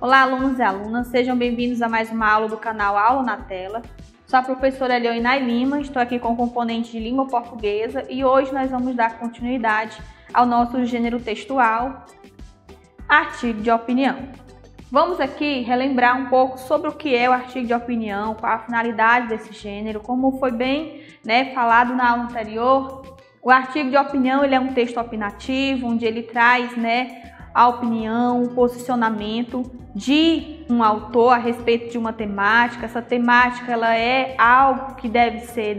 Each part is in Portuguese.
Olá, alunos e alunas, sejam bem-vindos a mais uma aula do canal Aula na Tela. Sou a professora Leoinay Lima, estou aqui com o componente de língua portuguesa e hoje nós vamos dar continuidade ao nosso gênero textual, artigo de opinião. Vamos aqui relembrar um pouco sobre o que é o artigo de opinião, qual a finalidade desse gênero, como foi bem falado na aula anterior. O artigo de opinião ele é um texto opinativo, onde ele traz a opinião, o posicionamento de um autor a respeito de uma temática. Essa temática ela é algo que deve ser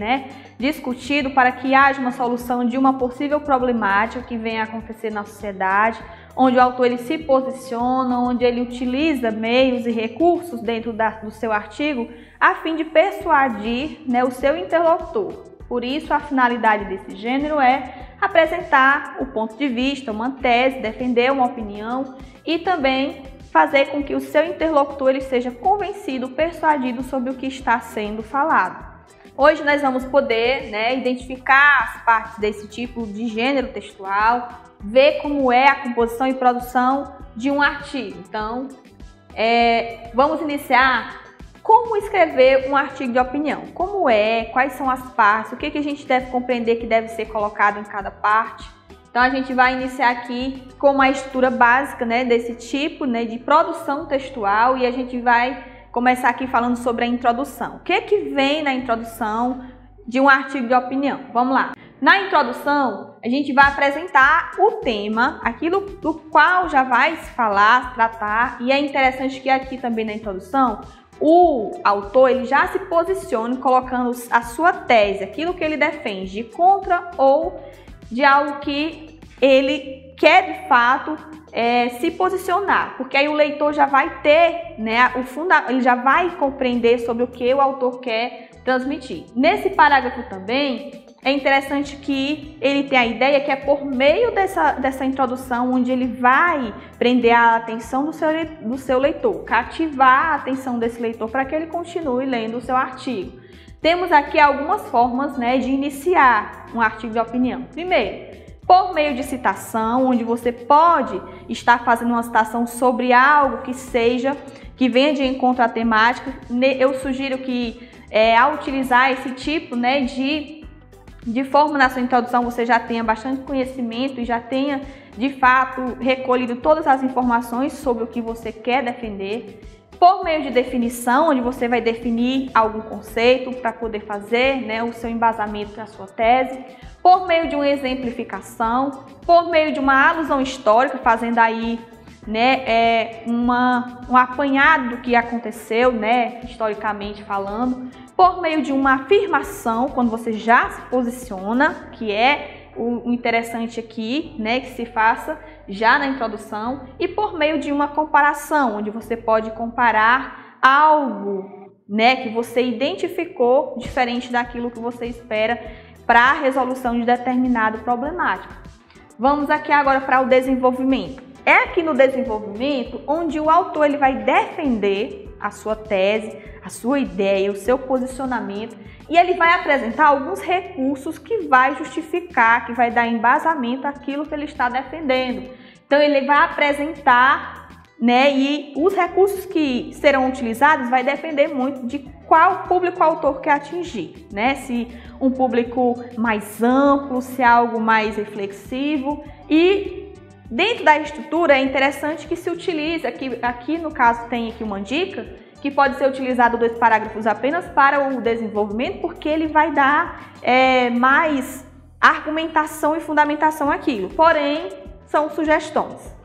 discutido para que haja uma solução de uma possível problemática que venha a acontecer na sociedade, onde o autor ele se posiciona, onde ele utiliza meios e recursos dentro do seu artigo a fim de persuadir o seu interlocutor. Por isso, a finalidade desse gênero é apresentar o ponto de vista, uma tese, defender uma opinião e também fazer com que o seu interlocutor ele seja convencido, persuadido sobre o que está sendo falado. Hoje nós vamos poder identificar as partes desse tipo de gênero textual, ver como é a composição e produção de um artigo. Então, vamos iniciar. Como escrever um artigo de opinião? Como quais são as partes, o que a gente deve compreender que deve ser colocado em cada parte? Então a gente vai iniciar aqui com uma estrutura básica desse tipo de produção textual e a gente vai começar aqui falando sobre a introdução. O que vem na introdução de um artigo de opinião? Vamos lá. Na introdução, a gente vai apresentar o tema, aquilo do qual já vai se falar, tratar, e é interessante que aqui também na introdução o autor ele já se posiciona colocando a sua tese, aquilo que ele defende, de contra ou de algo que ele quer de fato se posicionar, porque aí o leitor já vai ter, ele já vai compreender sobre o que o autor quer transmitir. Nesse parágrafo também é interessante que ele tenha a ideia que é por meio dessa introdução onde ele vai prender a atenção do seu leitor, cativar a atenção desse leitor para que ele continue lendo o seu artigo. Temos aqui algumas formas de iniciar um artigo de opinião. Primeiro, por meio de citação, onde você pode estar fazendo uma citação sobre algo que venha de encontro à temática. Eu sugiro que ao utilizar esse tipo de forma na sua introdução você já tenha bastante conhecimento e já tenha de fato recolhido todas as informações sobre o que você quer defender. Por meio de definição, onde você vai definir algum conceito para poder fazer o seu embasamento na sua tese. Por meio de uma exemplificação, por meio de uma alusão histórica, fazendo aí um apanhado do que aconteceu, historicamente falando. Por meio de uma afirmação, quando você já se posiciona, que é o interessante aqui, que se faça já na introdução, e por meio de uma comparação, onde você pode comparar algo, que você identificou diferente daquilo que você espera para a resolução de determinado problemático. Vamos aqui agora para o desenvolvimento. É aqui no desenvolvimento onde o autor ele vai defender a sua tese, a sua ideia, o seu posicionamento, e ele vai apresentar alguns recursos que vai justificar, que vai dar embasamento àquilo que ele está defendendo. Então ele vai apresentar, e os recursos que serão utilizados vai depender muito de qual público o autor quer atingir, Se um público mais amplo, se é algo mais reflexivo. E dentro da estrutura é interessante que se utilize, aqui no caso tem aqui uma dica, que pode ser utilizado 2 parágrafos apenas para o desenvolvimento, porque ele vai dar mais argumentação e fundamentação àquilo. Porém, são sugestões.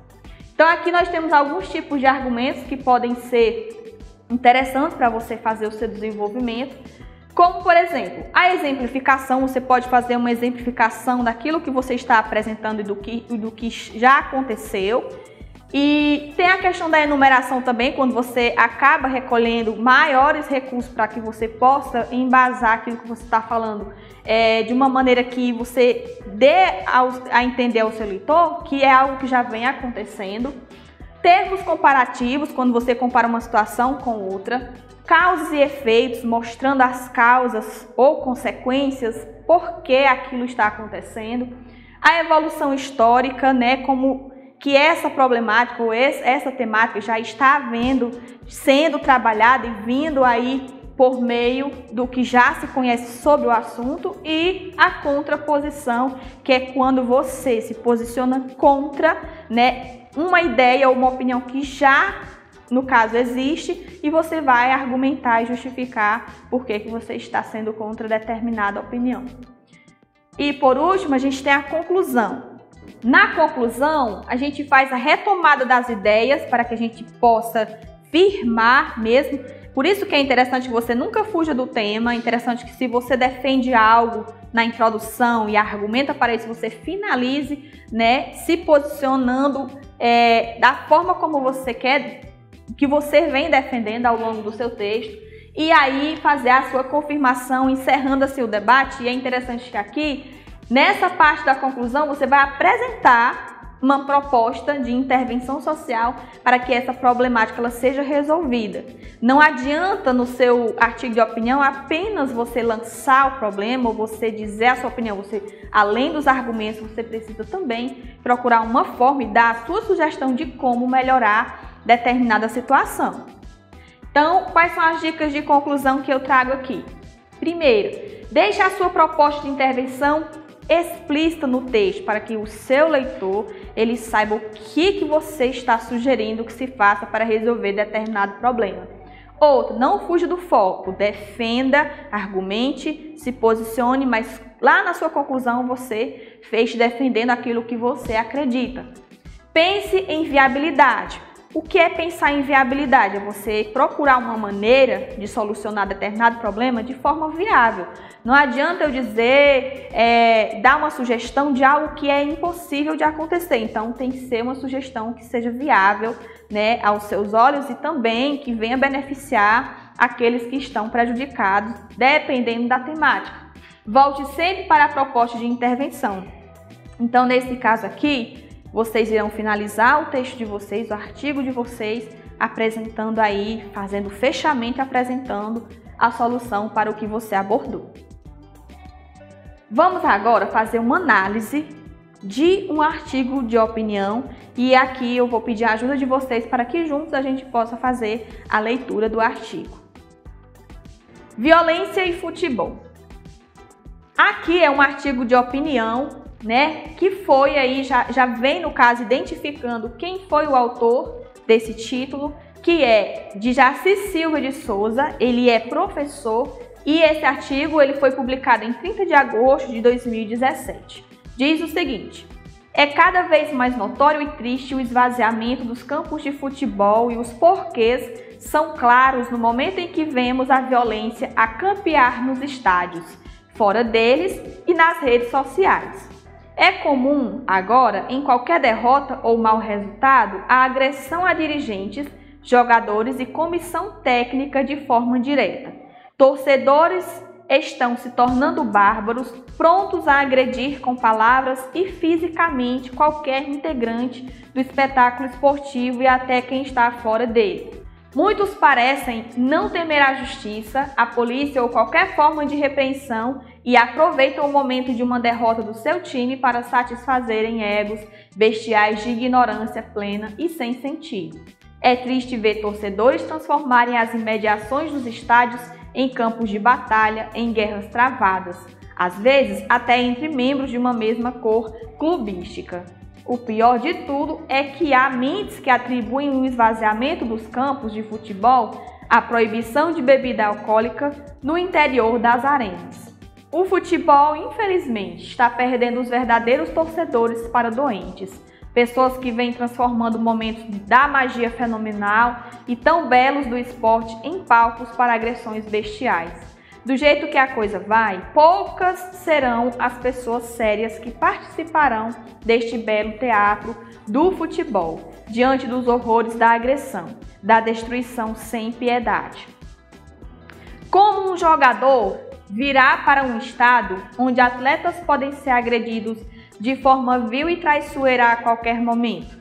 Então aqui nós temos alguns tipos de argumentos que podem ser interessantes para você fazer o seu desenvolvimento. Como, por exemplo, a exemplificação, você pode fazer uma exemplificação daquilo que você está apresentando e do que já aconteceu. E tem a questão da enumeração também, quando você acaba recolhendo maiores recursos para que você possa embasar aquilo que você está falando de uma maneira que você dê a entender ao seu leitor que é algo que já vem acontecendo. Termos comparativos, quando você compara uma situação com outra. Causas e efeitos, mostrando as causas ou consequências, por que aquilo está acontecendo. A evolução histórica, né, como que essa problemática ou essa temática já está sendo trabalhada e vindo aí por meio do que já se conhece sobre o assunto. E a contraposição, que é quando você se posiciona contra, né, uma ideia ou uma opinião que já, no caso, existe, e você vai argumentar e justificar por que você está sendo contra determinada opinião. E por último, a gente tem a conclusão. Na conclusão, a gente faz a retomada das ideias para que a gente possa firmar mesmo. Por isso que é interessante que você nunca fuja do tema, é interessante que se você defende algo na introdução e argumenta para isso, você finalize, né, se posicionando da forma como você quer, que você vem defendendo ao longo do seu texto, e aí fazer a sua confirmação, encerrando assim o debate. E é interessante que aqui, nessa parte da conclusão, você vai apresentar uma proposta de intervenção social para que essa problemática ela seja resolvida. Não adianta no seu artigo de opinião apenas você lançar o problema ou você dizer a sua opinião. Você, além dos argumentos, você precisa também procurar uma forma e dar a sua sugestão de como melhorar determinada situação. Então, quais são as dicas de conclusão que eu trago aqui? Primeiro, deixe a sua proposta de intervenção explícita no texto, para que o seu leitor ele saiba o que você está sugerindo que se faça para resolver determinado problema. Outro, não fuja do foco, defenda, argumente, se posicione, mas lá na sua conclusão você feche defendendo aquilo que você acredita. Pense em viabilidade. O que é pensar em viabilidade? É você procurar uma maneira de solucionar determinado problema de forma viável. Não adianta eu dizer, dar uma sugestão de algo que é impossível de acontecer. Então tem que ser uma sugestão que seja viável, né, aos seus olhos e também que venha beneficiar aqueles que estão prejudicados, dependendo da temática. Volte sempre para a proposta de intervenção. Então, nesse caso aqui, vocês irão finalizar o texto de vocês, o artigo de vocês, apresentando aí, fazendo o fechamento, apresentando a solução para o que você abordou. Vamos agora fazer uma análise de um artigo de opinião e aqui eu vou pedir a ajuda de vocês para que juntos a gente possa fazer a leitura do artigo. Violência e futebol. Aqui é um artigo de opinião, né, que foi aí, já vem no caso identificando quem foi o autor desse título, que é de Jaci Silva de Souza. Ele é professor e esse artigo ele foi publicado em 30 de agosto de 2017. Diz o seguinte: é cada vez mais notório e triste o esvaziamento dos campos de futebol e os porquês são claros no momento em que vemos a violência a campear nos estádios, fora deles e nas redes sociais. É comum, agora, em qualquer derrota ou mau resultado, a agressão a dirigentes, jogadores e comissão técnica de forma direta. Torcedores estão se tornando bárbaros, prontos a agredir com palavras e fisicamente qualquer integrante do espetáculo esportivo e até quem está fora dele. Muitos parecem não temer a justiça, a polícia ou qualquer forma de repreensão e aproveitam o momento de uma derrota do seu time para satisfazerem egos bestiais de ignorância plena e sem sentido. É triste ver torcedores transformarem as imediações dos estádios em campos de batalha, em guerras travadas, às vezes até entre membros de uma mesma cor clubística. O pior de tudo é que há mentes que atribuem o esvaziamento dos campos de futebol à proibição de bebida alcoólica no interior das arenas. O futebol, infelizmente, está perdendo os verdadeiros torcedores para doentes, pessoas que vêm transformando momentos da magia fenomenal e tão belos do esporte em palcos para agressões bestiais. do jeito que a coisa vai, poucas serão as pessoas sérias que participarão deste belo teatro do futebol, diante dos horrores da agressão, da destruição sem piedade. Como um jogador virá para um estado onde atletas podem ser agredidos de forma vil e traiçoeira a qualquer momento?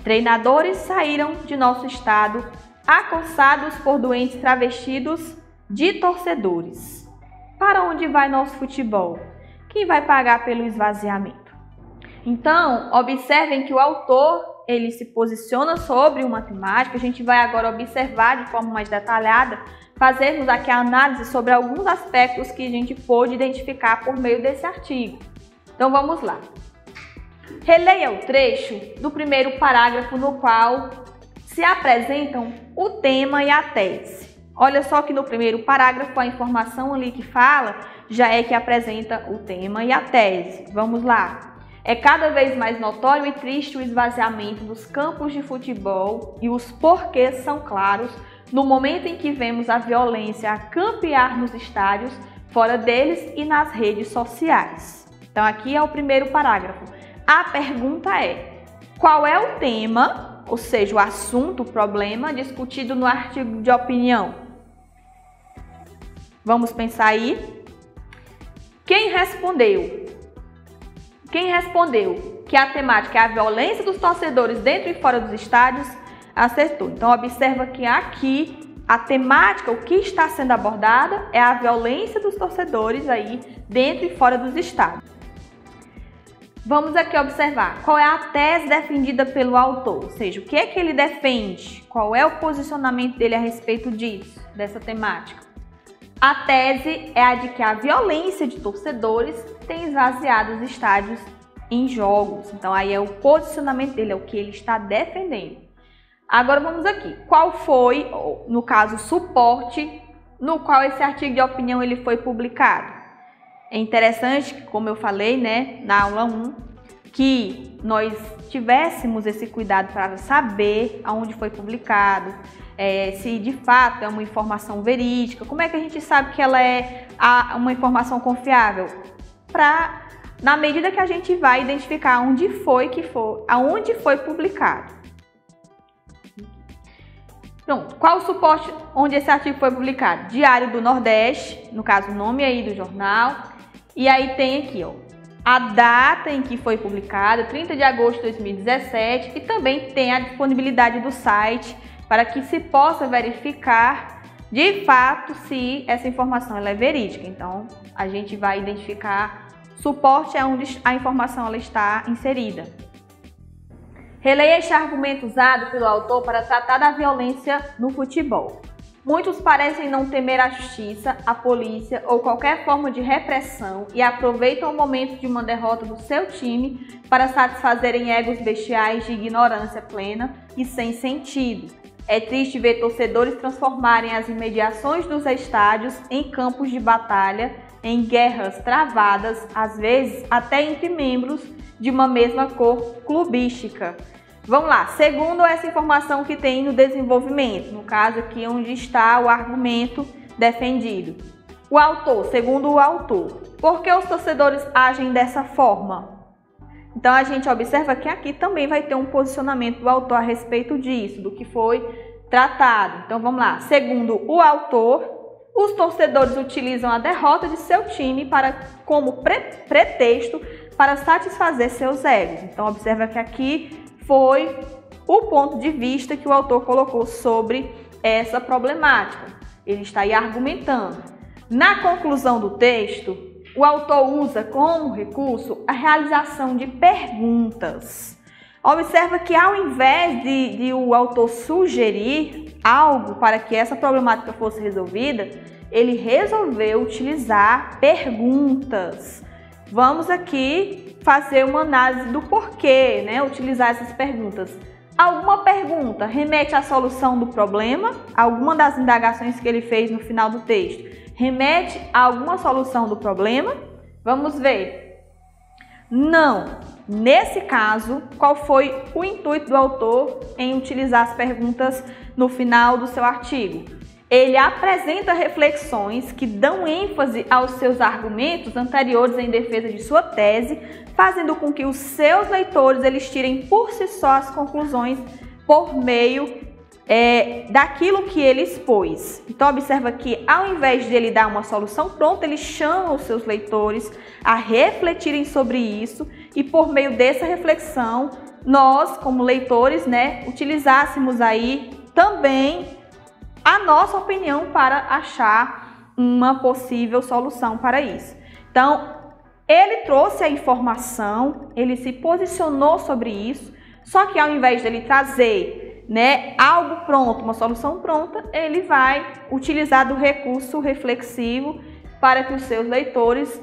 Treinadores saíram de nosso estado acossados por doentes travestidos de torcedores. Para onde vai nosso futebol? Quem vai pagar pelo esvaziamento? Então, observem que o autor ele se posiciona sobre uma temática. A gente vai agora observar de forma mais detalhada, fazermos aqui a análise sobre alguns aspectos que a gente pôde identificar por meio desse artigo. Então vamos lá. Releia o trecho do primeiro parágrafo no qual se apresentam o tema e a tese. Olha só que no primeiro parágrafo a informação ali que fala já é que apresenta o tema e a tese. Vamos lá. É cada vez mais notório e triste o esvaziamento dos campos de futebol e os porquês são claros no momento em que vemos a violência a campear nos estádios, fora deles e nas redes sociais. Então aqui é o primeiro parágrafo. A pergunta é: qual é o tema, ou seja, o assunto, o problema discutido no artigo de opinião? Vamos pensar aí. Quem respondeu? Quem respondeu que a temática é a violência dos torcedores dentro e fora dos estádios, acertou. Então, observa que aqui a temática, o que está sendo abordada é a violência dos torcedores aí dentro e fora dos estádios. Vamos aqui observar qual é a tese defendida pelo autor, ou seja, o que é que ele defende, qual é o posicionamento dele a respeito disso, dessa temática. A tese é a de que a violência de torcedores tem esvaziado os estádios em jogos. Então aí é o posicionamento dele, é o que ele está defendendo. Agora vamos aqui. Qual foi, no caso, o suporte no qual esse artigo de opinião ele foi publicado? É interessante, como eu falei, né, na aula 1, que nós tivéssemos esse cuidado para saber aonde foi publicado, se de fato é uma informação verídica. Como é que a gente sabe que ela é uma informação confiável? Na medida que a gente vai identificar aonde foi publicado. Pronto, qual o suporte onde esse artigo foi publicado? Diário do Nordeste, no caso o nome aí do jornal, e aí tem aqui, ó, a data em que foi publicado, 30 de agosto de 2017, e também tem a disponibilidade do site para que se possa verificar de fato se essa informação ela é verídica. Então, a gente vai identificar suporte é onde a informação ela está inserida. Releia este argumento usado pelo autor para tratar da violência no futebol. Muitos parecem não temer a justiça, a polícia ou qualquer forma de repressão e aproveitam o momento de uma derrota do seu time para satisfazerem egos bestiais de ignorância plena e sem sentido. É triste ver torcedores transformarem as imediações dos estádios em campos de batalha, em guerras travadas, às vezes até entre membros de uma mesma cor clubística. Vamos lá, segundo essa informação que tem no desenvolvimento, no caso aqui onde está o argumento defendido. O autor, segundo o autor, por que os torcedores agem dessa forma? Então a gente observa que aqui também vai ter um posicionamento do autor a respeito disso, do que foi tratado. Então vamos lá, segundo o autor, os torcedores utilizam a derrota de seu time como pretexto para satisfazer seus egos. Então observa que aqui foi o ponto de vista que o autor colocou sobre essa problemática. Ele está aí argumentando. Na conclusão do texto, o autor usa como recurso a realização de perguntas. Observa que ao invés de o autor sugerir algo para que essa problemática fosse resolvida, ele resolveu utilizar perguntas. Vamos aqui fazer uma análise do porquê, né, utilizar essas perguntas. Alguma pergunta remete à solução do problema? Alguma das indagações que ele fez no final do texto remete a alguma solução do problema? Vamos ver. Não. Nesse caso, qual foi o intuito do autor em utilizar as perguntas no final do seu artigo? Ele apresenta reflexões que dão ênfase aos seus argumentos anteriores em defesa de sua tese, fazendo com que os seus leitores eles tirem por si só as conclusões por meio daquilo que ele expôs. Então observa que ao invés de ele dar uma solução pronta, ele chama os seus leitores a refletirem sobre isso e por meio dessa reflexão, nós como leitores, utilizássemos aí também a nossa opinião para achar uma possível solução para isso. Então, ele trouxe a informação, ele se posicionou sobre isso, só que ao invés de ele trazer algo pronto, uma solução pronta, ele vai utilizar do recurso reflexivo para que os seus leitores,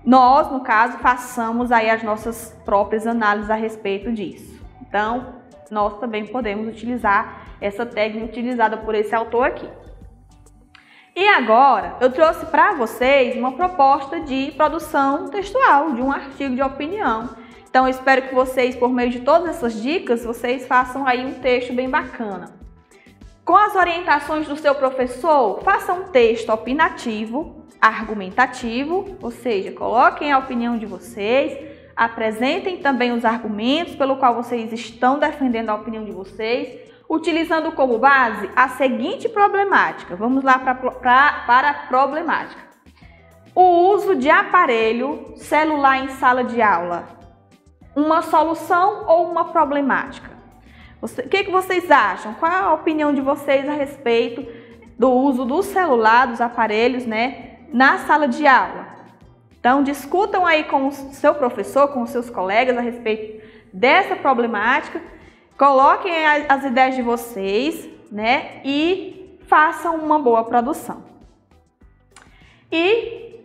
nós, no caso, façamos aí as nossas próprias análises a respeito disso. Então, nós também podemos utilizar essa técnica utilizada por esse autor aqui. E agora, eu trouxe para vocês uma proposta de produção textual, de um artigo de opinião. Então, eu espero que vocês, por meio de todas essas dicas, vocês façam aí um texto bem bacana. Com as orientações do seu professor, faça um texto opinativo, argumentativo, ou seja, coloquem a opinião de vocês, apresentem também os argumentos pelo qual vocês estão defendendo a opinião de vocês, utilizando como base a seguinte problemática. Vamos lá para a problemática. O uso de aparelho celular em sala de aula. Uma solução ou uma problemática? O que vocês acham? Qual é a opinião de vocês a respeito do uso do celular, dos aparelhos, na sala de aula? Então, discutam aí com o seu professor, com os seus colegas a respeito dessa problemática, coloquem as ideias de vocês, e façam uma boa produção. E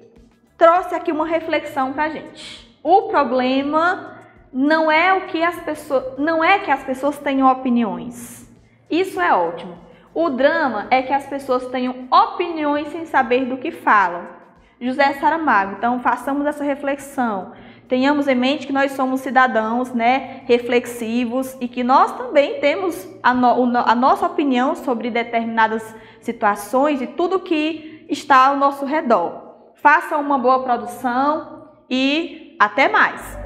trouxe aqui uma reflexão para a gente. O problema não é que as pessoas tenham opiniões. Isso é ótimo. O drama é que as pessoas tenham opiniões sem saber do que falam. José Saramago. Então, façamos essa reflexão. Tenhamos em mente que nós somos cidadãos, reflexivos e que nós também temos a nossa opinião sobre determinadas situações e tudo que está ao nosso redor. Façam uma boa produção e até mais!